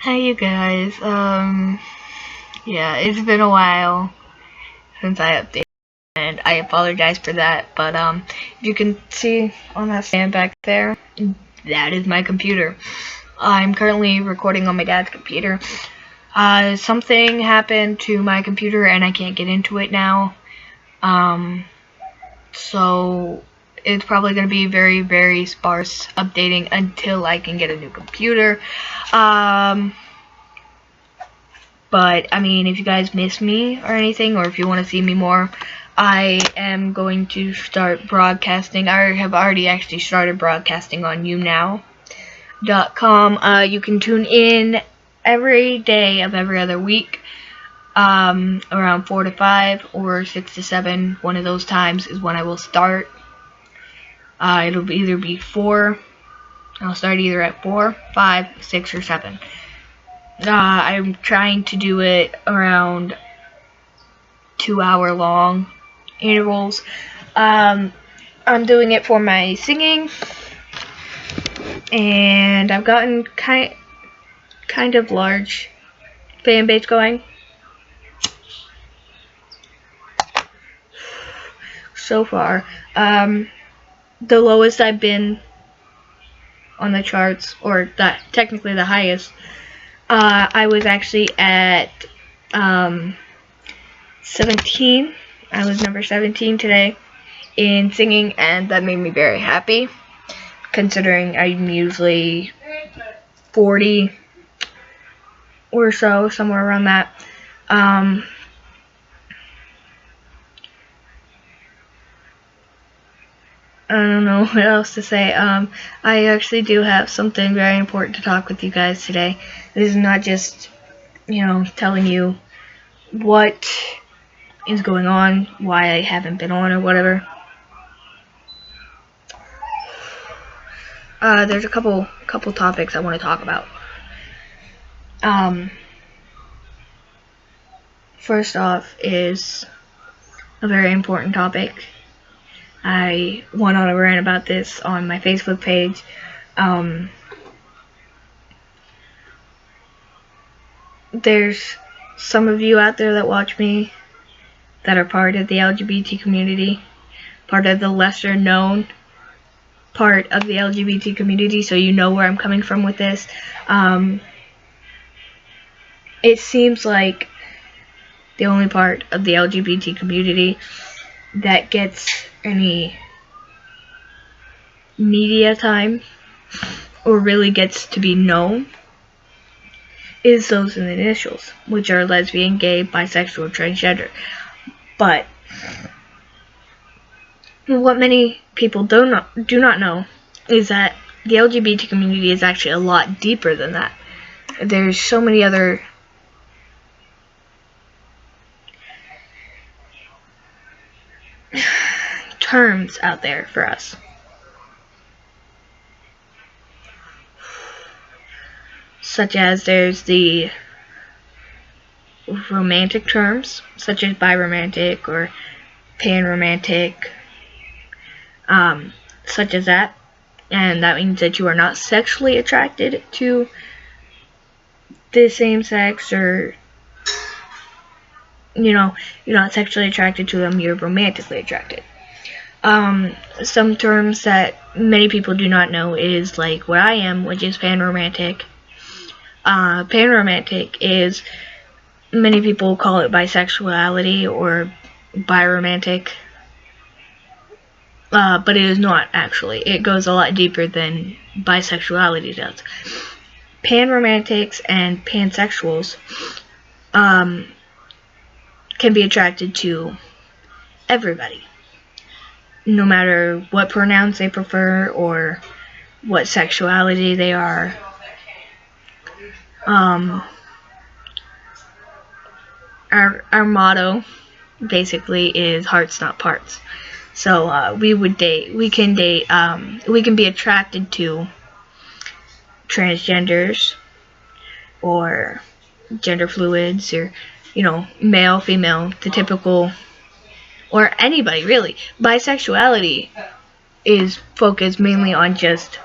Hi you guys. Yeah, it's been a while since I updated and I apologize for that, but if you can see on that stand back there, that is my computer. I'm currently recording on my dad's computer. Something happened to my computer and I can't get into it now. So it's probably going to be very, very sparse updating until I can get a new computer. But, I mean, if you guys miss me or anything, or if you want to see me more, I am going to start broadcasting. I have already actually started broadcasting on younow.com. You can tune in every day of every other week, around 4 to 5 or 6 to 7. One of those times is when I will start. It'll either be 4. I'll start either at 4, 5, 6, or 7. I'm trying to do it around 2-hour long intervals. I'm doing it for my singing, and I've gotten kind of large fan base going. So far, the lowest I've been on the charts, or technically the highest, I was actually at 17. I was number 17 today in singing, and that made me very happy, considering I'm usually 40 or so, somewhere around that. I don't know what else to say. I actually do have something very important to talk with you guys today. This is not just, telling you what is going on, why I haven't been on or whatever. There's a couple topics I want to talk about. First off is a very important topic. I went on a rant about this on my Facebook page. There's some of you out there that watch me that are part of the LGBT community, part of the lesser known part of the LGBT community, so you know where I'm coming from with this. It seems like the only part of the LGBT community that gets any media time or really gets to be known is those in the initials, which are lesbian, gay, bisexual, transgender. But what many people do not know is that the LGBT community is actually a lot deeper than that. There's so many other terms out there for us. Such as there's the romantic terms, such as biromantic or panromantic, such as that. And that means that you are not sexually attracted to the same sex, or you're not sexually attracted to them, you're romantically attracted. Some terms that many people do not know is like what I am, which is panromantic. Panromantic is, many people call it bisexuality or biromantic, but it is not actually. It goes a lot deeper than bisexuality does. Panromantics and pansexuals can be attracted to everybody, no matter what pronouns they prefer or what sexuality they are. Our motto basically is hearts not parts. So we can be attracted to transgenders or gender fluids, or male, female, the typical, or anybody really. Bisexuality is focused mainly on just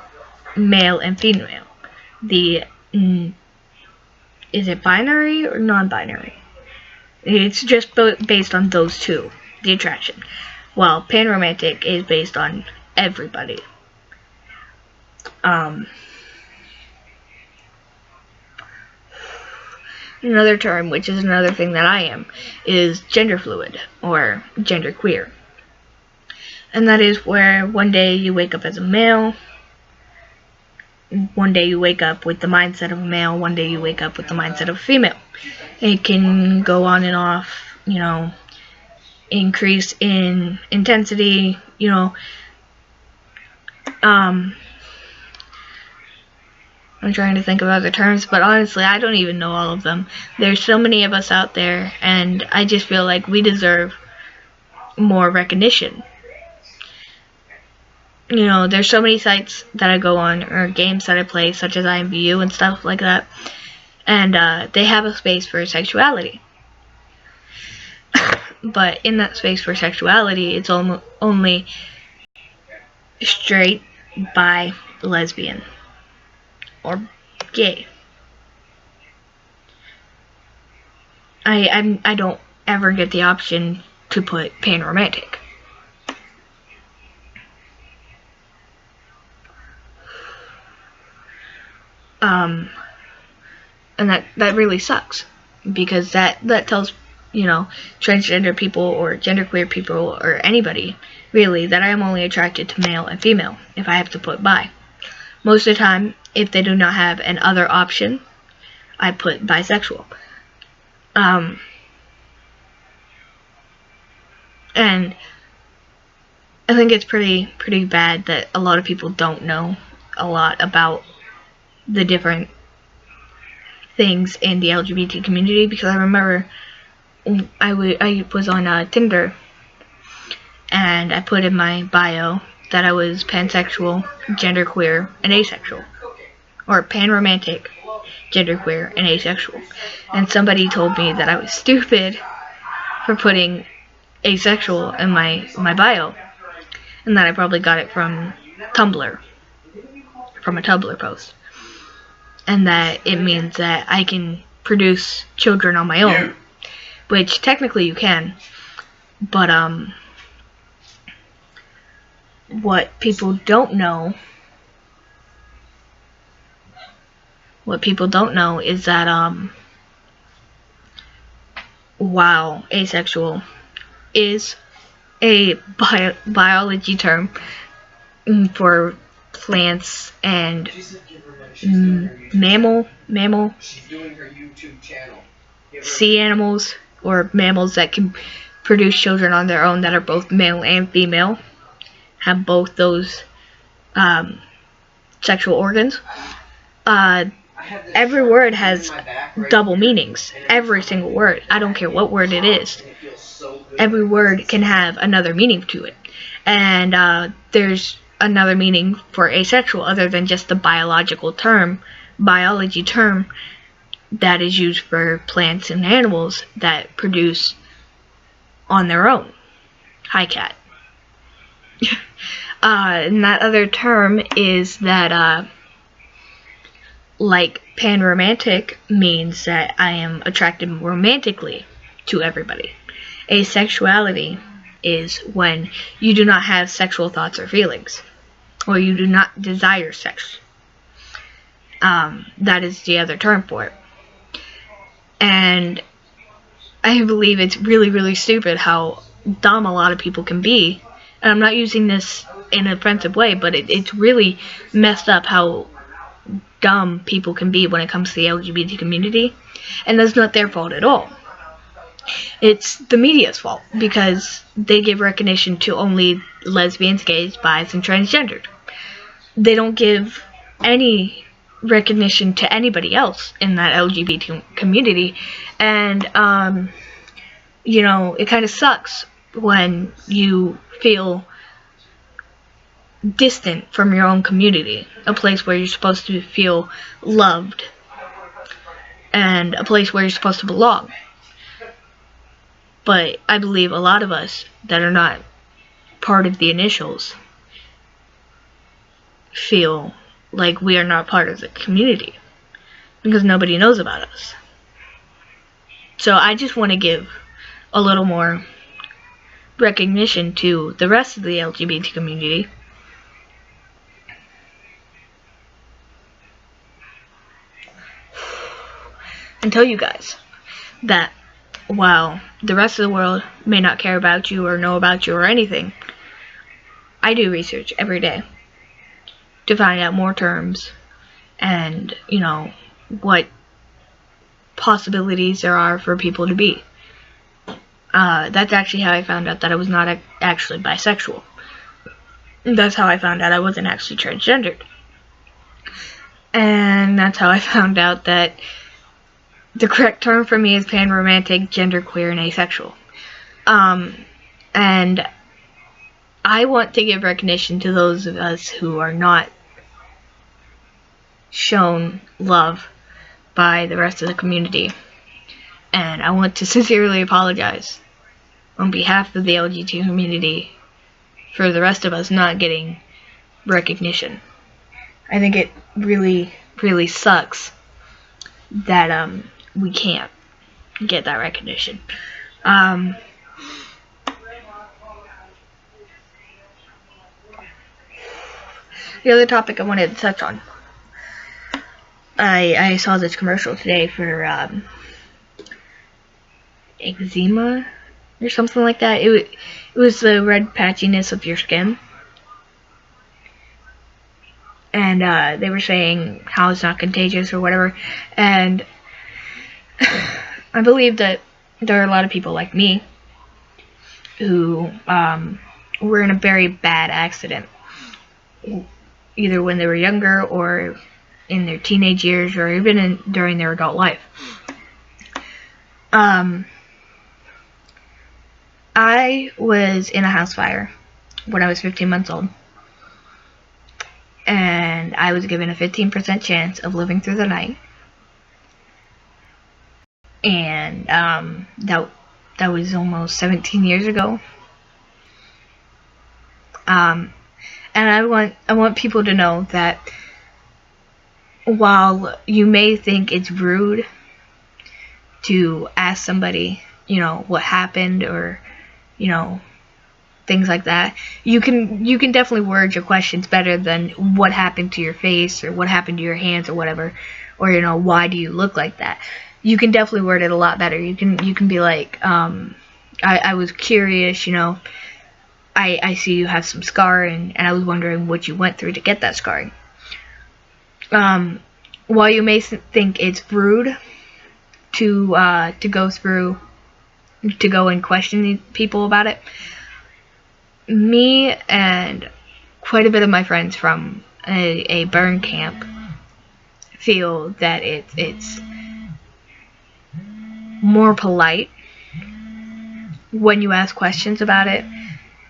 male and female. The Is it binary or non-binary? It's just based on those two, the attraction. While panromantic is based on everybody. Another term, which is another thing that I am, is gender fluid or gender queer. And that is where one day you wake up as a male, one day you wake up with the mindset of a male, one day you wake up with the mindset of a female. It can go on and off, you know, increase in intensity, you know. I'm trying to think of other terms, but honestly, I don't even know all of them. There's so many of us out there, and I just feel like we deserve more recognition. You know, there's so many sites that I go on, or games that I play, such as IMVU and stuff like that, and they have a space for sexuality. But in that space for sexuality, it's only straight, bi, lesbian, or gay. I don't ever get the option to put panromantic. And that really sucks, because that tells, you know, transgender people or genderqueer people or anybody really that I am only attracted to male and female if I have to put bi. Most of the time, if they do not have an other option, I put bisexual. And I think it's pretty bad that a lot of people don't know a lot about the different things in the LGBT community, because I remember I was on Tinder, and I put in my bio that I was pansexual, genderqueer, and asexual, or panromantic, genderqueer, and asexual. And somebody told me that I was stupid for putting asexual in my bio, and that I probably got it from Tumblr, from a Tumblr post, and that it means that I can produce children on my own, which technically you can, but what people don't know is that while asexual is a biology term for plants and mammal sea animals, or mammals that can produce children on their own that are both male and female, have both those sexual organs. Every word has double meanings. Every single word. I don't care what word it is. Every word can have another meaning to it. And there's another meaning for asexual other than just the biology term that is used for plants and animals that produce on their own. Hi, cat. And that other term is that like panromantic means that I am attracted romantically to everybody. Asexuality is when you do not have sexual thoughts or feelings, or you do not desire sex. That is the other term for it. And I believe it's really stupid how dumb a lot of people can be. And I'm not using this in an offensive way, but it's really messed up how dumb people can be when it comes to the LGBT community. And that's not their fault at all. It's the media's fault, because they give recognition to only lesbians, gays, bis, and transgendered. They don't give any recognition to anybody else in that LGBT community. And you know, it kind of sucks when you feel distant from your own community, a place where you're supposed to feel loved, and a place where you're supposed to belong. But I believe a lot of us that are not part of the initials feel like we are not part of the community. because nobody knows about us. So I just want to give a little more recognition to the rest of the LGBT community. And tell you guys that while the rest of the world may not care about you or know about you or anything, I do research every day to find out more terms and, you know, what possibilities there are for people to be. That's actually how I found out that I was not actually bisexual. That's how I found out I wasn't actually transgendered. And that's how I found out that the correct term for me is panromantic, genderqueer, and asexual. And I want to give recognition to those of us who are not shown love by the rest of the community. And I want to sincerely apologize on behalf of the LGBT community for the rest of us not getting recognition. I think it really, really sucks that we can't get that recognition. The other topic I wanted to touch on, I saw this commercial today for eczema or something like that. It was the red patchiness of your skin. And they were saying how it's not contagious or whatever. And I believe that there are a lot of people like me who were in a very bad accident, either when they were younger or in their teenage years or even during their adult life. I was in a house fire when I was 15 months old. And I was given a 15% chance of living through the night. And that was almost 17 years ago. And I want people to know that while you may think it's rude to ask somebody, you know, what happened or, you know, things like that, you can definitely word your questions better than what happened to your face or what happened to your hands or whatever, or, you know, why do you look like that. You can definitely word it a lot better. You can be like, I was curious, you know, I see you have some scarring, and I was wondering what you went through to get that scarring. While you may think it's rude to go and question people about it, me and quite a bit of my friends from a burn camp feel that it's more polite when you ask questions about it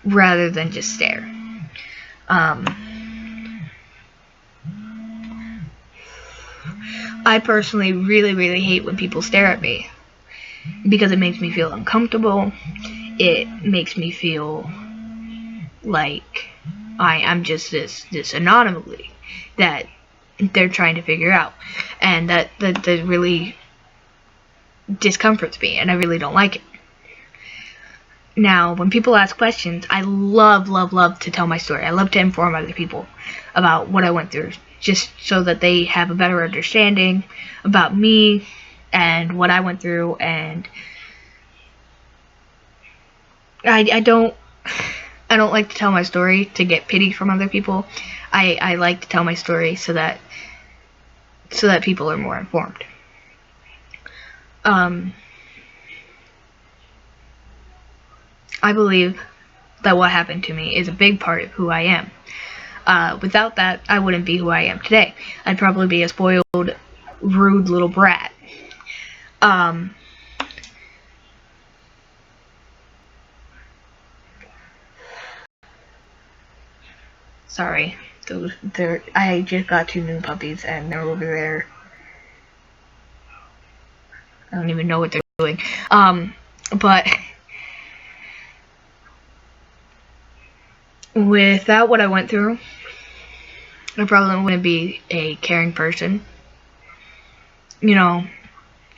rather than just stare. I personally really, really hate when people stare at me because it makes me feel uncomfortable. It makes me feel like I'm just this anomaly that they're trying to figure out, and that really discomforts me, and I really don't like it. Now, when people ask questions, I love to tell my story. I love to inform other people about what I went through, just so that they have a better understanding about me and what I went through. And I don't like to tell my story to get pity from other people. I like to tell my story so that people are more informed. I believe that what happened to me is a big part of who I am. Without that, I wouldn't be who I am today. I'd probably be a spoiled, rude little brat. Sorry, I just got 2 new puppies, and they're over there. I don't even know what they're doing. But without what I went through, I probably wouldn't be a caring person. you know,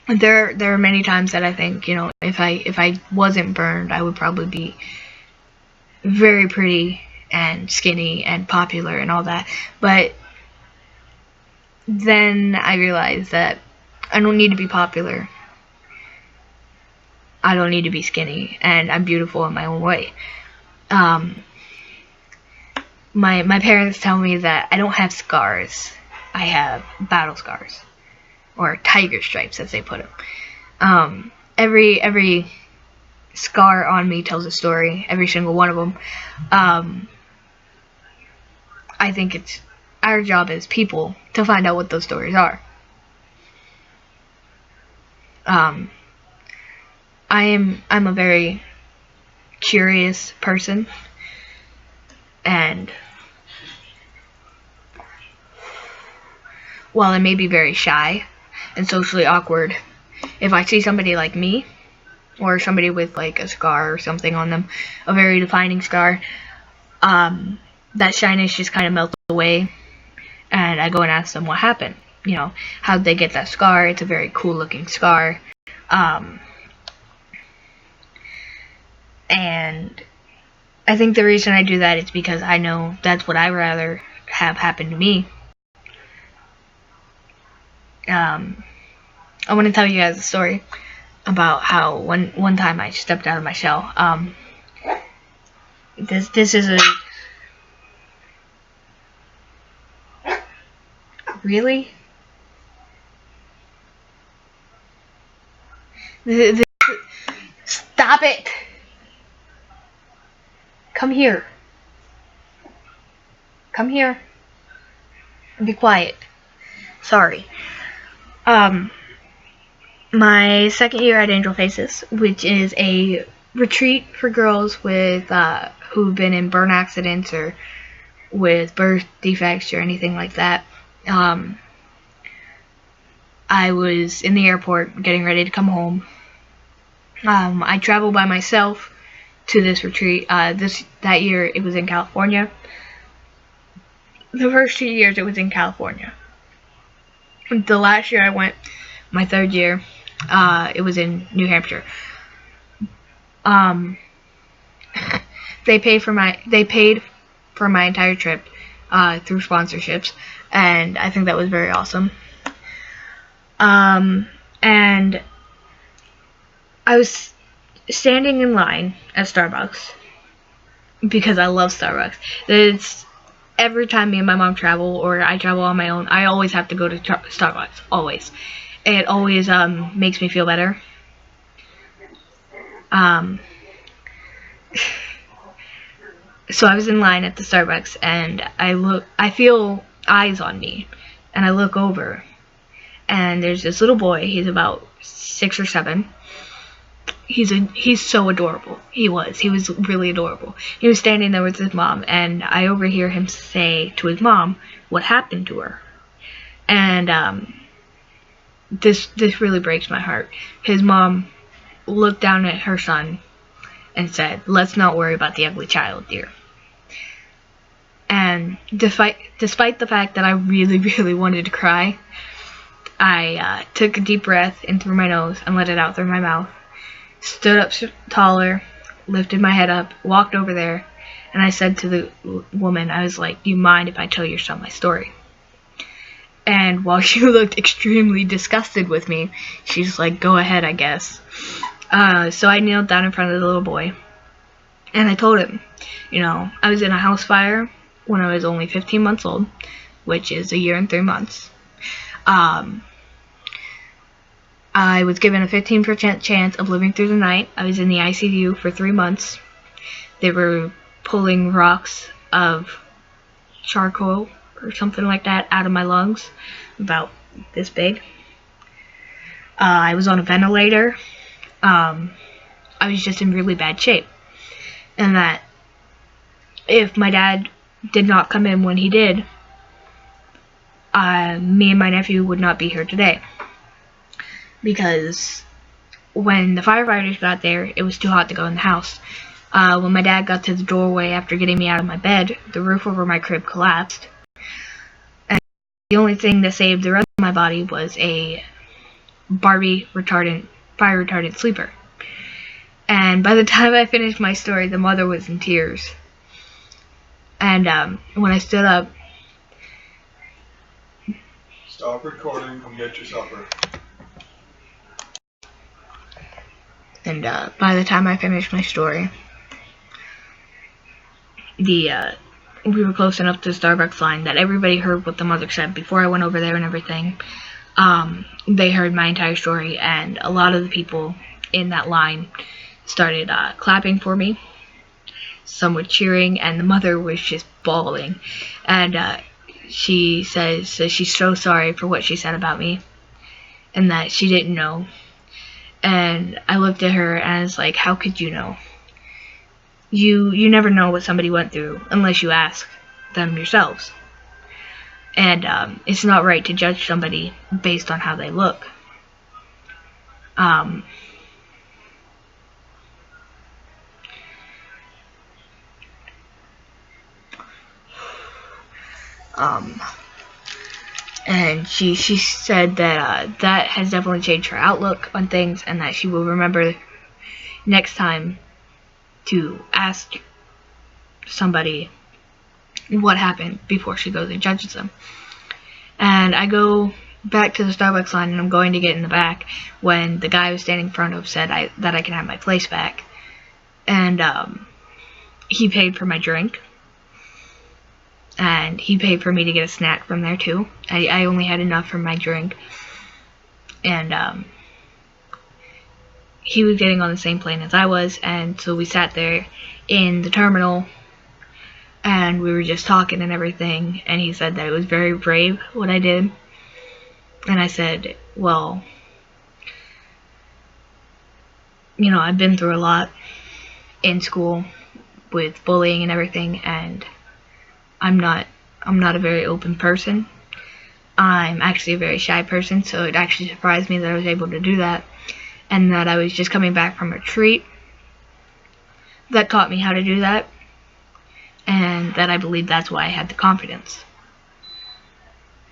there are many times that I think, you know, if I wasn't burned, I would probably be very pretty and skinny and popular and all that. But then I realized that I don't need to be popular. I don't need to be skinny, and I'm beautiful in my own way. My parents tell me that I don't have scars. I have battle scars, or tiger stripes, as they put them. Every scar on me tells a story. Every single one of them. I think it's our job as people to find out what those stories are. I'm a very curious person, and while I may be very shy and socially awkward, if I see somebody like me, or somebody with like a scar or something on them, a very defining scar, that shyness just kind of melts away, and I go and ask them what happened. You know, how'd they get that scar? It's a very cool looking scar. And I think the reason I do that is because I know that's what I'd rather have happen to me. I want to tell you guys a story about how one time I stepped out of my shell. This is a really. Stop it! Come here. Come here. And be quiet. Sorry. My second year at Angel Faces, which is a retreat for girls with who've been in burn accidents or with birth defects or anything like that. I was in the airport getting ready to come home. I traveled by myself to this retreat. That year it was in California. The first 2 years it was in California. The last year I went, my third year, it was in New Hampshire. They paid for my entire trip through sponsorships, and I think that was very awesome. And I was standing in line at Starbucks because I love Starbucks. It's every time me and my mom travel, or I travel on my own, I always have to go to Starbucks. Always. It always makes me feel better. So I was in line at the Starbucks, and I feel eyes on me, and I look over, and there's this little boy. He's about 6 or 7. He's so adorable. He was really adorable. He was standing there with his mom, and I overhear him say to his mom what happened to her. And this really breaks my heart. His mom looked down at her son and said, "Let's not worry about the ugly child, dear." And despite the fact that I really, really wanted to cry, I took a deep breath in through my nose and let it out through my mouth. Stood up taller, lifted my head up, walked over there, and I said to the woman, I was like, "Do you mind if I tell your son my story?" And while she looked extremely disgusted with me, she's like, "Go ahead, I guess." So I kneeled down in front of the little boy, and I told him, you know, I was in a house fire when I was only 15 months old, which is a year and 3 months. I was given a 15% chance of living through the night. I was in the ICU for 3 months. They were pulling rocks of charcoal or something like that out of my lungs, about this big. I was on a ventilator. I was just in really bad shape. And that if my dad did not come in when he did, me and my nephew would not be here today. Because when the firefighters got there, it was too hot to go in the house. When my dad got to the doorway after getting me out of my bed, the roof over my crib collapsed. And the only thing that saved the rest of my body was a Barbie fire retardant sleeper. And by the time I finished my story, the mother was in tears. And when I stood up, stop recording, come get your supper. And by the time I finished my story, we were close enough to the Starbucks line that everybody heard what the mother said before I went over there and everything. They heard my entire story, and a lot of the people in that line started clapping for me. Some were cheering, and the mother was just bawling. And she says that she's so sorry for what she said about me, and that she didn't know. And I looked at her, and I was like, how could you know? You never know what somebody went through unless you ask them yourselves. And it's not right to judge somebody based on how they look. And she said that that has definitely changed her outlook on things, and that she will remember next time to ask somebody what happened before she goes and judges them. And I go back to the Starbucks line, and I'm going to get in the back when the guy I was standing in front of said that I can have my place back. And he paid for my drink, and he paid for me to get a snack from there too. I only had enough for my drink. And he was getting on the same plane as I was, and so we sat there in the terminal, and we were just talking and everything, and he said that it was very brave what I did. And I said, well, you know, I've been through a lot in school with bullying and everything, and I'm not a very open person. I'm actually a very shy person, so it actually surprised me that I was able to do that, and that I was just coming back from a retreat that taught me how to do that, and that I believe that's why I had the confidence.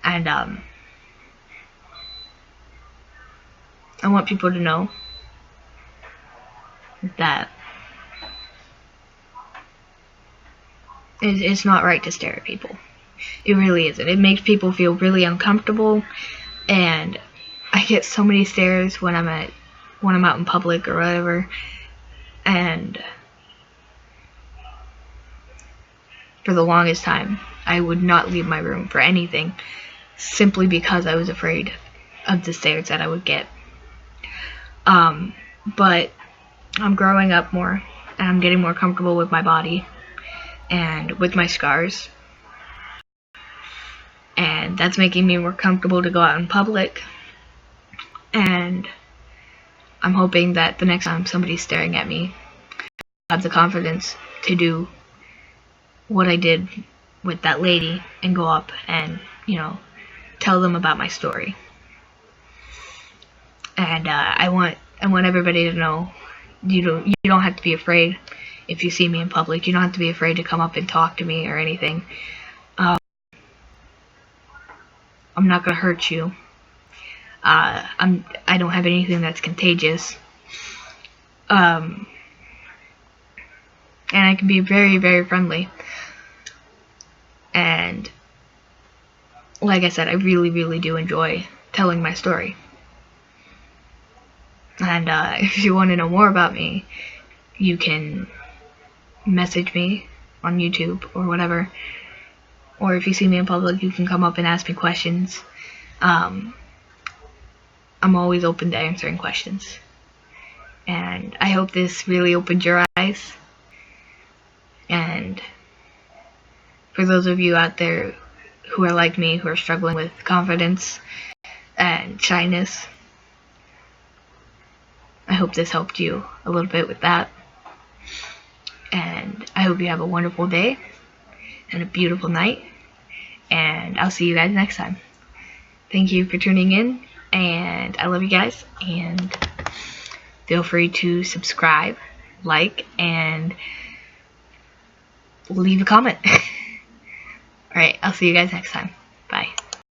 And I want people to know that it's not right to stare at people. It really isn't. It makes people feel really uncomfortable, and I get so many stares when I'm out in public or whatever, and for the longest time I would not leave my room for anything, simply because I was afraid of the stares that I would get. But I'm growing up more, and I'm getting more comfortable with my body and with my scars, and that's making me more comfortable to go out in public. And I'm hoping that the next time somebody's staring at me, I have the confidence to do what I did with that lady and go up and, you know, tell them about my story. And I want everybody to know you don't have to be afraid if you see me in public. You don't have to be afraid to come up and talk to me or anything. I'm not gonna hurt you. I don't have anything that's contagious. And I can be very, very friendly. And like I said, I really, really do enjoy telling my story. And if you want to know more about me, you can message me on YouTube or whatever. Or if you see me in public, you can come up and ask me questions. I'm always open to answering questions. And I hope this really opened your eyes. And for those of you out there who are like me, who are struggling with confidence and shyness, I hope this helped you a little bit with that. And I hope you have a wonderful day and a beautiful night. And I'll see you guys next time. Thank you for tuning in, and I love you guys. And feel free to subscribe, like, and leave a comment. Alright, I'll see you guys next time. Bye.